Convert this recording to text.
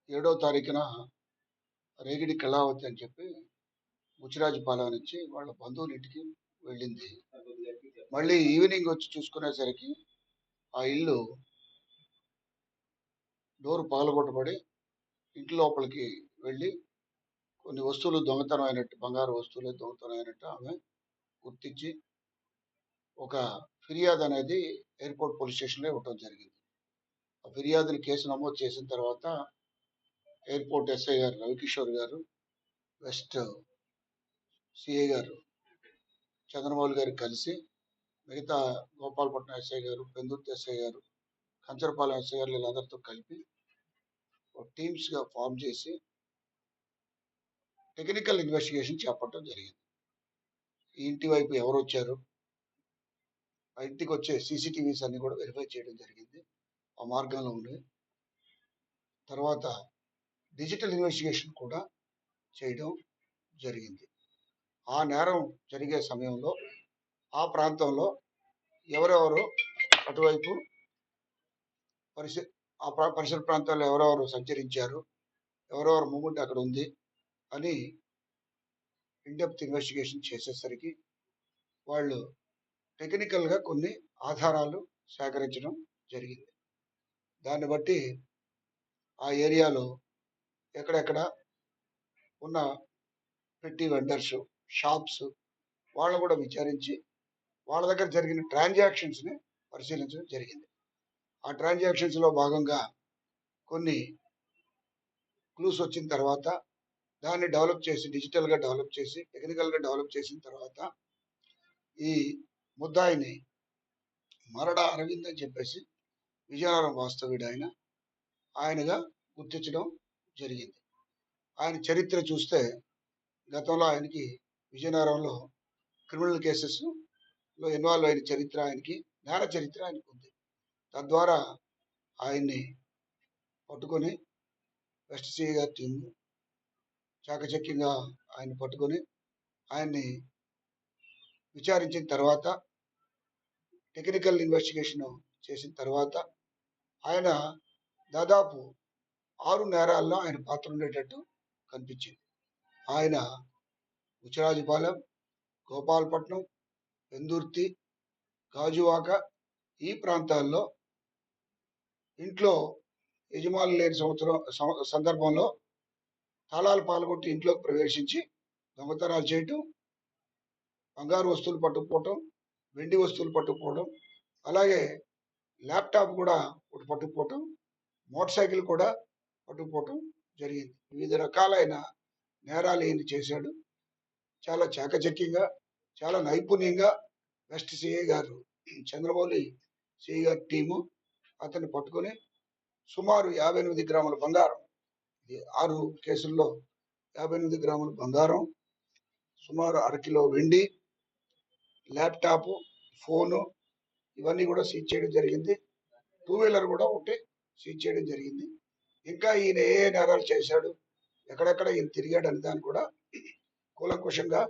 7వ తారీఖున రేగిడి కళావతి అని చెప్పి బుచ్చిరాజుపాలెం నుంచి వాళ్ళ బంధువుల ఇంటికి వెళ్ళింది. మళ్ళీ ఈవినింగ్ వచ్చి చూసుకునేసరికి ఆ ఇల్లు డోర్ పగలగొట్టబడి ఇంటి లోపలికి వెళ్ళి కొన్ని వస్తువులు దొంగతనం అయినట్టు, బంగారు వస్తువులే దొంగతనం అయినట్టు ఆమె గుర్తించి ఒక ఫిర్యాదు అనేది ఎయిర్పోర్ట్ పోలీస్ స్టేషన్లో ఇవ్వటం జరిగింది. ఆ ఫిర్యాదుని కేసు నమోదు చేసిన తర్వాత ఎయిర్పోర్ట్ ఎస్ఐ గారు రవికిషోర్ గారు, వెస్ట్ సిఐ గారు చంద్రమౌళి గారు కలిసి మిగతా గోపాలపట్నం ఎస్ఐ గారు, పెందుర్తి ఎస్ఐ గారు, కంచరపాలెం ఎస్ఐ గారు వీళ్ళందరితో కలిపి టీమ్స్గా ఫామ్ చేసి టెక్నికల్ ఇన్వెస్టిగేషన్ చేపట్టడం జరిగింది. ఈ ఇంటి వైపు ఎవరు వచ్చారు, ఆ ఇంటికి వచ్చే సీసీటీవీస్ అన్ని కూడా వెరిఫై చేయడం జరిగింది. ఆ మార్గంలో ఉండి తర్వాత డిజిటల్ ఇన్వెస్టిగేషన్ కూడా చేయడం జరిగింది. ఆ నేరం జరిగే సమయంలో ఆ ప్రాంతంలో ఎవరెవరు అటువైపు పరిసర ప్రాంతాల్లో ఎవరెవరు సంచరించారు, ఎవరెవరు మూమెంట్ అక్కడ ఉంది అని ఇన్డెప్త్ ఇన్వెస్టిగేషన్ చేసేసరికి వాళ్ళు టెక్నికల్గా కొన్ని ఆధారాలు సేకరించడం జరిగింది. దాన్ని బట్టి ఆ ఏరియాలో ఎక్కడెక్కడ ఉన్న పెట్టి వెండర్స్, షాప్స్ వాళ్ళని కూడా విచారించి వాళ్ళ దగ్గర జరిగిన ట్రాన్సాక్షన్స్ని పరిశీలించడం జరిగింది. ఆ ట్రాన్సాక్షన్స్లో భాగంగా కొన్ని క్లూస్ వచ్చిన తర్వాత దాన్ని డెవలప్ చేసి, డిజిటల్గా డెవలప్ చేసి, టెక్నికల్గా డెవలప్ చేసిన తర్వాత ఈ ముద్దాయిని మరడా అరవింద్ అని చెప్పేసి విజయనగరం వాస్తవ్యుడు ఆయనగా గుర్తించడం జరిగింది. ఆయన చరిత్ర చూస్తే గతంలో ఆయనకి విజయనగరంలో క్రిమినల్ కేసెస్లో ఇన్వాల్వ్ అయిన చరిత్ర ఆయనకి, నేర చరిత్ర ఆయనకు ఉంది. తద్వారా ఆయన్ని పట్టుకొని వెస్ట్ సిఐ గారి టీము చాకచక్యంగా ఆయన పట్టుకొని ఆయన్ని విచారించిన తర్వాత టెక్నికల్ ఇన్వెస్టిగేషన్ చేసిన తర్వాత ఆయన దాదాపు 6 నేరాల్లో ఆయన పాత్ర ఉండేటట్టు కనిపించింది. ఆయన బుచ్చిరాజుపాలెం, గోపాలపట్నం, పెందుర్తి, గాజువాక ఈ ప్రాంతాల్లో ఇంట్లో యజమానులు లేని సందర్భంలో తాళాలు పాల్గొట్టి ఇంట్లోకి ప్రవేశించి దొంగతనాలు చేయటం, బంగారు వస్తువులు పట్టుకుపోవటం, వెండి వస్తువులు పట్టుకుపోవడం, అలాగే ల్యాప్టాప్ కూడా ఒకటి పట్టుకుపోవటం, మోటార్ సైకిల్ కూడా పట్టుకుపోవటం జరిగింది. వివిధ రకాలైన నేరాలు ఈయన చేశాడు. చాలా చాకచక్యంగా, చాలా నైపుణ్యంగా వెస్ట్ సిఐ గారు, చంద్రమౌళి సిఐ గారి టీము అతన్ని పట్టుకొని సుమారు 58 గ్రాముల బంగారం, 6 కేసుల్లో 58 గ్రాముల బంగారం, సుమారు 1/2 కిలో వెండి, ల్యాప్టాప్, ఫోను ఇవన్నీ కూడా సీజ్ చేయడం జరిగింది. 2 వీలర్ కూడా ఒకటి సీజ్ చేయడం జరిగింది. ఇంకా ఈయన ఏ నేరాలు చేశాడు, ఎక్కడెక్కడ ఈయన తిరిగాడు అనే దాన్ని కూడా కూలంకుషంగా